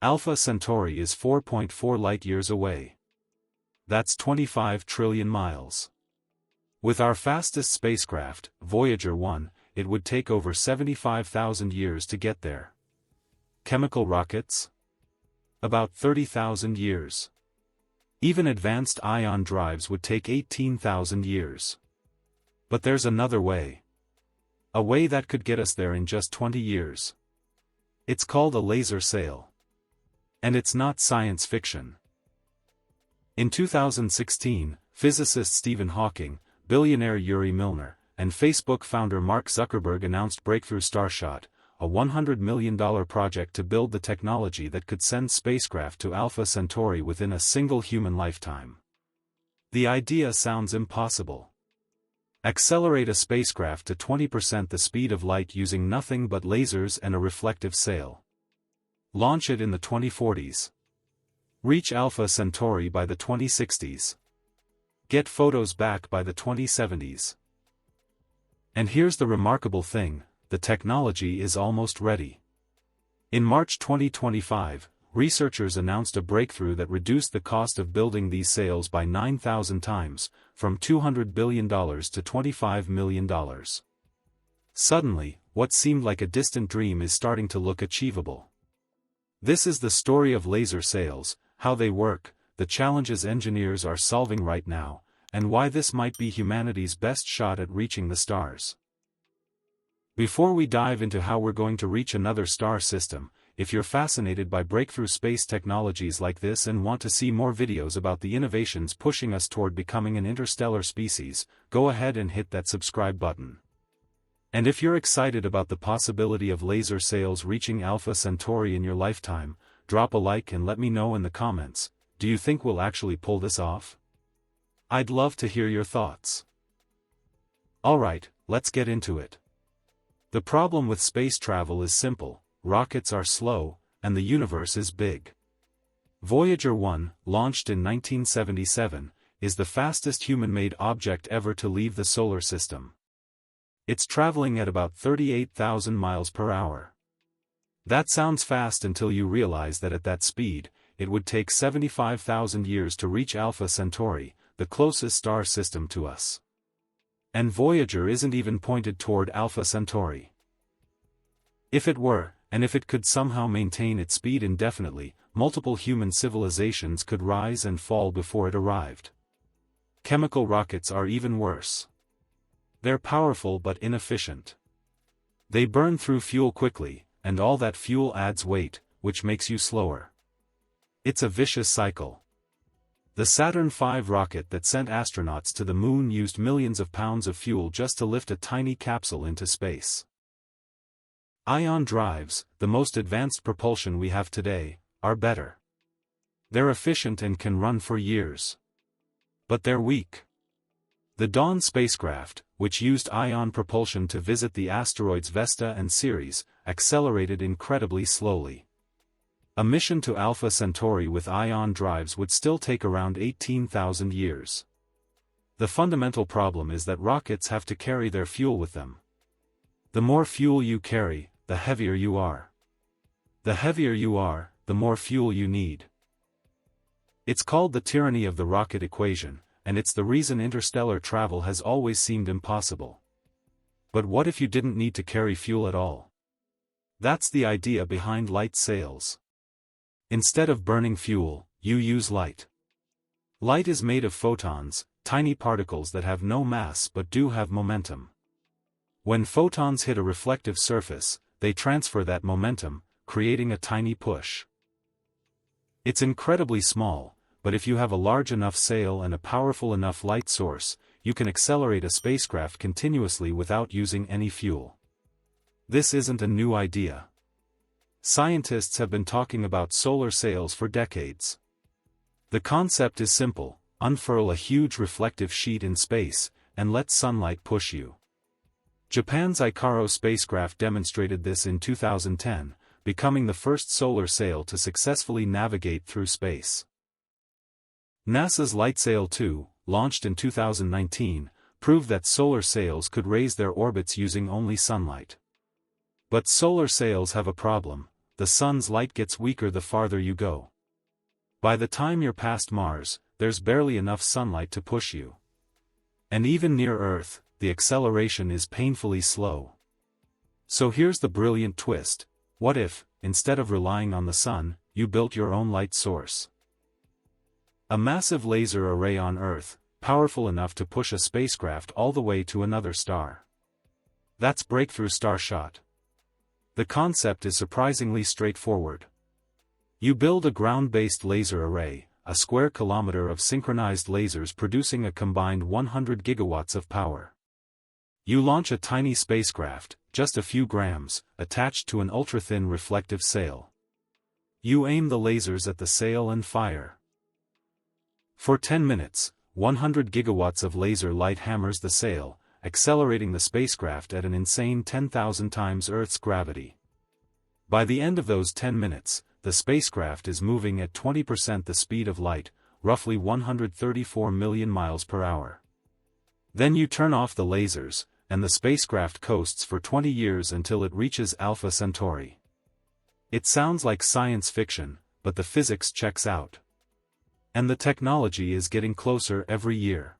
Alpha Centauri is 4.4 light-years away. That's 25 trillion miles. With our fastest spacecraft, Voyager 1, it would take over 75,000 years to get there. Chemical rockets? About 30,000 years. Even advanced ion drives would take 18,000 years. But there's another way. A way that could get us there in just 20 years. It's called a laser sail. And it's not science fiction. In 2016, physicist Stephen Hawking, billionaire Yuri Milner, and Facebook founder Mark Zuckerberg announced Breakthrough Starshot, a $100 million project to build the technology that could send spacecraft to Alpha Centauri within a single human lifetime. The idea sounds impossible. Accelerate a spacecraft to 20% the speed of light using nothing but lasers and a reflective sail. Launch it in the 2040s. Reach Alpha Centauri by the 2060s. Get photos back by the 2070s. And here's the remarkable thing, the technology is almost ready. In March 2025, researchers announced a breakthrough that reduced the cost of building these sails by 9,000 times, from $200 billion to $25 million. Suddenly, what seemed like a distant dream is starting to look achievable. This is the story of laser sails, how they work, the challenges engineers are solving right now, and why this might be humanity's best shot at reaching the stars. Before we dive into how we're going to reach another star system, if you're fascinated by breakthrough space technologies like this and want to see more videos about the innovations pushing us toward becoming an interstellar species, go ahead and hit that subscribe button. And if you're excited about the possibility of laser sails reaching Alpha Centauri in your lifetime, drop a like and let me know in the comments, do you think we'll actually pull this off? I'd love to hear your thoughts. Alright, let's get into it. The problem with space travel is simple, rockets are slow, and the universe is big. Voyager 1, launched in 1977, is the fastest human-made object ever to leave the solar system. It's traveling at about 38,000 miles per hour. That sounds fast until you realize that at that speed, it would take 75,000 years to reach Alpha Centauri, the closest star system to us. And Voyager isn't even pointed toward Alpha Centauri. If it were, and if it could somehow maintain its speed indefinitely, multiple human civilizations could rise and fall before it arrived. Chemical rockets are even worse. They're powerful but inefficient. They burn through fuel quickly, and all that fuel adds weight, which makes you slower. It's a vicious cycle. The Saturn V rocket that sent astronauts to the moon used millions of pounds of fuel just to lift a tiny capsule into space. Ion drives, the most advanced propulsion we have today, are better. They're efficient and can run for years. But they're weak. The Dawn spacecraft, which used ion propulsion to visit the asteroids Vesta and Ceres, accelerated incredibly slowly. A mission to Alpha Centauri with ion drives would still take around 18,000 years. The fundamental problem is that rockets have to carry their fuel with them. The more fuel you carry, the heavier you are. The heavier you are, the more fuel you need. It's called the tyranny of the rocket equation, and it's the reason interstellar travel has always seemed impossible. But what if you didn't need to carry fuel at all? That's the idea behind light sails. Instead of burning fuel, you use light. Light is made of photons, tiny particles that have no mass but do have momentum. When photons hit a reflective surface, they transfer that momentum, creating a tiny push. It's incredibly small, but if you have a large enough sail and a powerful enough light source, you can accelerate a spacecraft continuously without using any fuel. This isn't a new idea. Scientists have been talking about solar sails for decades. The concept is simple: unfurl a huge reflective sheet in space, and let sunlight push you. Japan's Icaro spacecraft demonstrated this in 2010, becoming the first solar sail to successfully navigate through space. NASA's LightSail 2, launched in 2019, proved that solar sails could raise their orbits using only sunlight. But solar sails have a problem: the sun's light gets weaker the farther you go. By the time you're past Mars, there's barely enough sunlight to push you. And even near Earth, the acceleration is painfully slow. So here's the brilliant twist: what if, instead of relying on the sun, you built your own light source? A massive laser array on Earth, powerful enough to push a spacecraft all the way to another star. That's breakthrough starshot. The concept is surprisingly straightforward. You build a ground-based laser array, a square kilometer of synchronized lasers producing a combined 100 gigawatts of power. You launch a tiny spacecraft, just a few grams, attached to an ultra-thin reflective sail. You aim the lasers at the sail and fire. For 10 minutes, 100 gigawatts of laser light hammers the sail, accelerating the spacecraft at an insane 10,000 times Earth's gravity. By the end of those 10 minutes, the spacecraft is moving at 20% the speed of light, roughly 134 million miles per hour. Then you turn off the lasers, and the spacecraft coasts for 20 years until it reaches Alpha Centauri. It sounds like science fiction, but the physics checks out. And the technology is getting closer every year.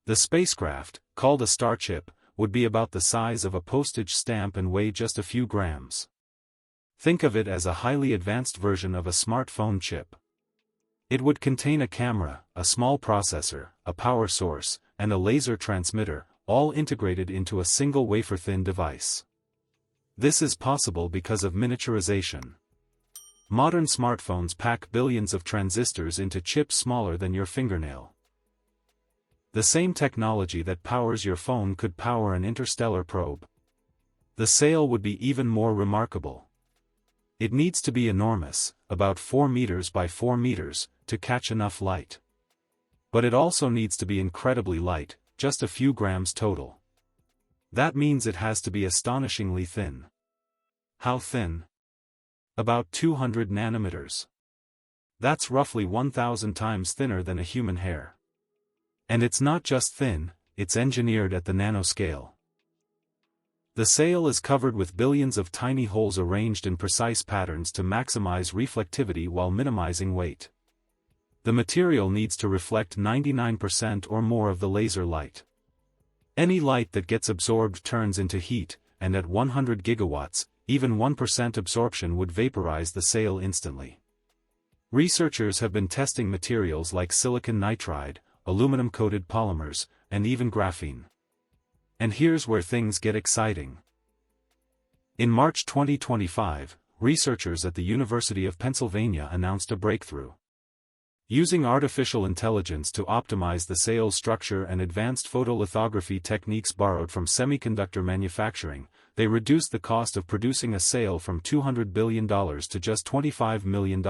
The spacecraft, called a starship, would be about the size of a postage stamp and weigh just a few grams. Think of it as a highly advanced version of a smartphone chip. It would contain a camera, a small processor, a power source, and a laser transmitter, all integrated into a single wafer-thin device. This is possible because of miniaturization. Modern smartphones pack billions of transistors into chips smaller than your fingernail. The same technology that powers your phone could power an interstellar probe. The sail would be even more remarkable. It needs to be enormous, about 4 meters by 4 meters, to catch enough light. But it also needs to be incredibly light, just a few grams total. That means it has to be astonishingly thin. How thin? About 200 nanometers. That's roughly 1,000 times thinner than a human hair. And it's not just thin, it's engineered at the nanoscale. The sail is covered with billions of tiny holes arranged in precise patterns to maximize reflectivity while minimizing weight. The material needs to reflect 99% or more of the laser light. Any light that gets absorbed turns into heat, and at 100 gigawatts, even 1% absorption would vaporize the sail instantly. Researchers have been testing materials like silicon nitride, aluminum-coated polymers, and even graphene. And here's where things get exciting. In March 2025, researchers at the University of Pennsylvania announced a breakthrough. Using artificial intelligence to optimize the sail's structure and advanced photolithography techniques borrowed from semiconductor manufacturing, they reduced the cost of producing a sail from $200 billion to just $25 million.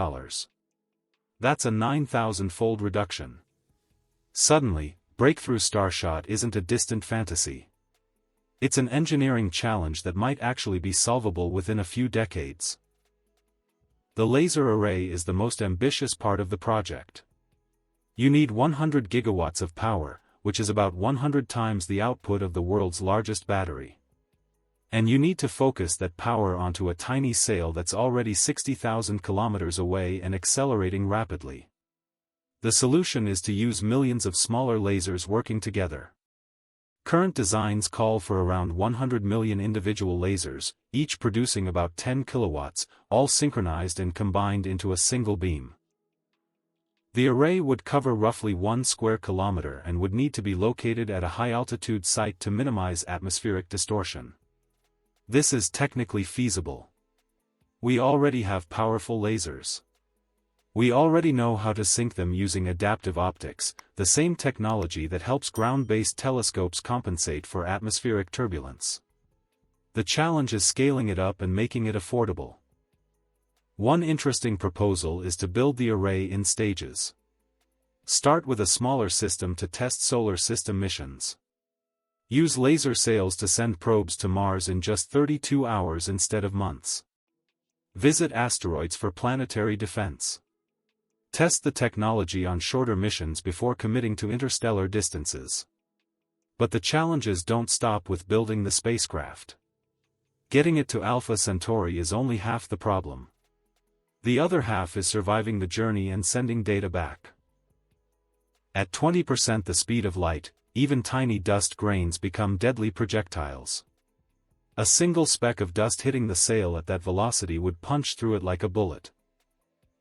That's a 9,000-fold reduction. Suddenly, breakthrough starshot isn't a distant fantasy. It's an engineering challenge that might actually be solvable within a few decades. The laser array is the most ambitious part of the project. You need 100 gigawatts of power, which is about 100 times the output of the world's largest battery. And you need to focus that power onto a tiny sail that's already 60,000 kilometers away and accelerating rapidly. The solution is to use millions of smaller lasers working together. Current designs call for around 100 million individual lasers, each producing about 10 kilowatts, all synchronized and combined into a single beam. The array would cover roughly 1 square kilometer and would need to be located at a high-altitude site to minimize atmospheric distortion. This is technically feasible. We already have powerful lasers. We already know how to sync them using adaptive optics, the same technology that helps ground-based telescopes compensate for atmospheric turbulence. The challenge is scaling it up and making it affordable. One interesting proposal is to build the array in stages. Start with a smaller system to test solar system missions. Use laser sails to send probes to Mars in just 32 hours instead of months. Visit asteroids for planetary defense. Test the technology on shorter missions before committing to interstellar distances. But the challenges don't stop with building the spacecraft. Getting it to Alpha Centauri is only half the problem. The other half is surviving the journey and sending data back. At 20% the speed of light, even tiny dust grains become deadly projectiles. A single speck of dust hitting the sail at that velocity would punch through it like a bullet.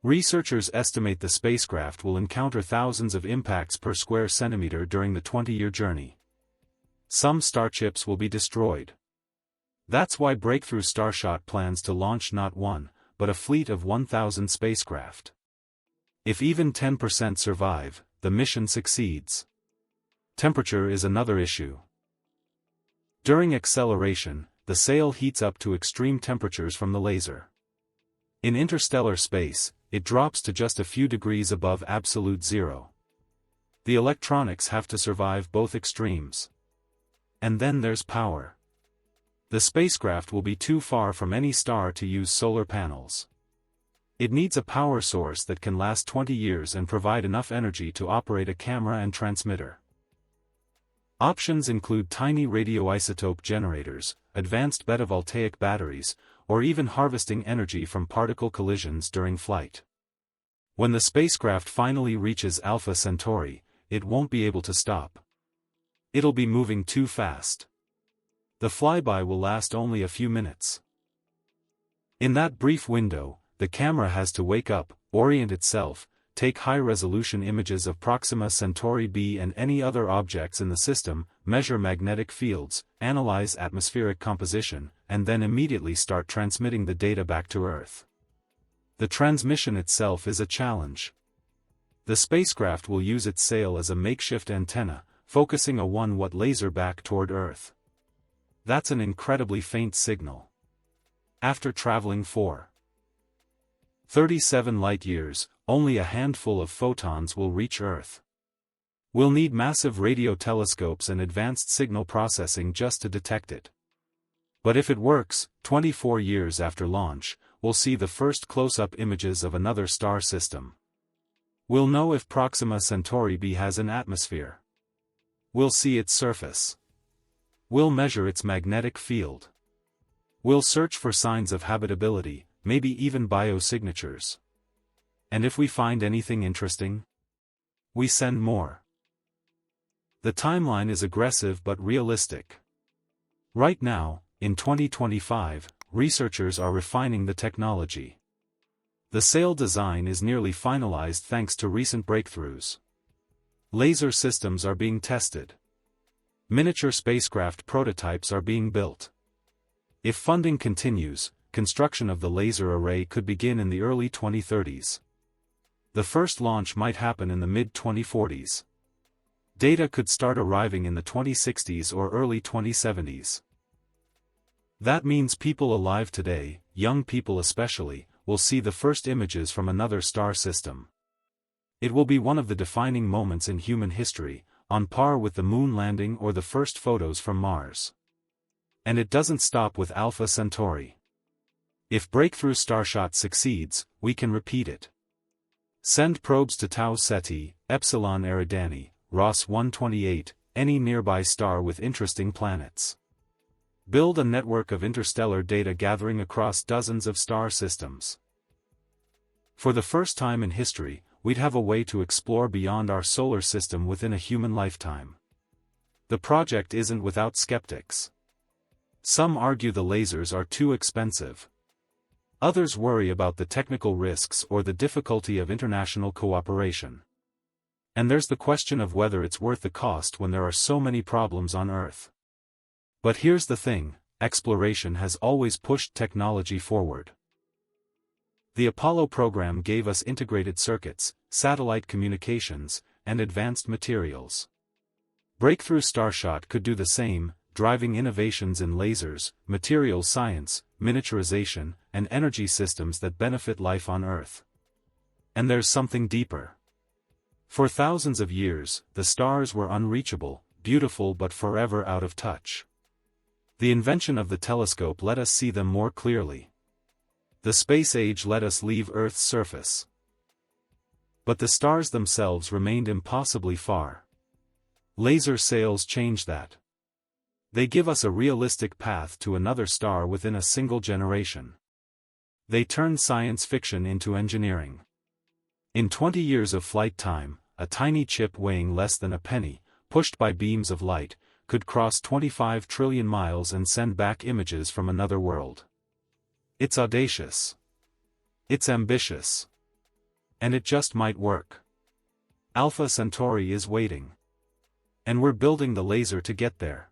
Researchers estimate the spacecraft will encounter thousands of impacts per square centimeter during the 20-year journey. Some starships will be destroyed. That's why Breakthrough Starshot plans to launch not one, but a fleet of 1,000 spacecraft. If even 10% survive, the mission succeeds. Temperature is another issue. During acceleration, the sail heats up to extreme temperatures from the laser. In interstellar space, it drops to just a few degrees above absolute zero. The electronics have to survive both extremes. And then there's power. The spacecraft will be too far from any star to use solar panels. It needs a power source that can last 20 years and provide enough energy to operate a camera and transmitter. Options include tiny radioisotope generators, advanced beta-voltaic batteries, or even harvesting energy from particle collisions during flight. When the spacecraft finally reaches Alpha Centauri, it won't be able to stop. It'll be moving too fast. The flyby will last only a few minutes. In that brief window, the camera has to wake up, orient itself, take high-resolution images of Proxima Centauri b and any other objects in the system, measure magnetic fields, analyze atmospheric composition, and then immediately start transmitting the data back to Earth. The transmission itself is a challenge. The spacecraft will use its sail as a makeshift antenna, focusing a 1-watt laser back toward Earth. That's an incredibly faint signal. After traveling 37 light-years, only a handful of photons will reach Earth. We'll need massive radio telescopes and advanced signal processing just to detect it. But if it works, 24 years after launch, we'll see the first close-up images of another star system. We'll know if Proxima Centauri b has an atmosphere. We'll see its surface. We'll measure its magnetic field. We'll search for signs of habitability, maybe even biosignatures. And if we find anything interesting, we send more. The timeline is aggressive but realistic. Right now, in 2025, researchers are refining the technology. The sail design is nearly finalized thanks to recent breakthroughs. Laser systems are being tested. Miniature spacecraft prototypes are being built. If funding continues, construction of the laser array could begin in the early 2030s. The first launch might happen in the mid-2040s. Data could start arriving in the 2060s or early 2070s. That means people alive today, young people especially, will see the first images from another star system. It will be one of the defining moments in human history, on par with the moon landing or the first photos from Mars. And it doesn't stop with Alpha Centauri. If Breakthrough Starshot succeeds, we can repeat it. Send probes to Tau Ceti, Epsilon Eridani, Ross 128, any nearby star with interesting planets. Build a network of interstellar data gathering across dozens of star systems. For the first time in history, we'd have a way to explore beyond our solar system within a human lifetime. The project isn't without skeptics. Some argue the lasers are too expensive. Others worry about the technical risks or the difficulty of international cooperation. And there's the question of whether it's worth the cost when there are so many problems on Earth. But here's the thing, exploration has always pushed technology forward. The Apollo program gave us integrated circuits, satellite communications, and advanced materials. Breakthrough Starshot could do the same, driving innovations in lasers, materials science, miniaturization, and energy systems that benefit life on Earth. And there's something deeper. For thousands of years, the stars were unreachable, beautiful but forever out of touch. The invention of the telescope let us see them more clearly. The space age let us leave Earth's surface. But the stars themselves remained impossibly far. Laser sails changed that. They give us a realistic path to another star within a single generation. They turn science fiction into engineering. In 20 years of flight time, a tiny chip weighing less than a penny, pushed by beams of light, could cross 25 trillion miles and send back images from another world. It's audacious. It's ambitious. And it just might work. Alpha Centauri is waiting. And we're building the laser to get there.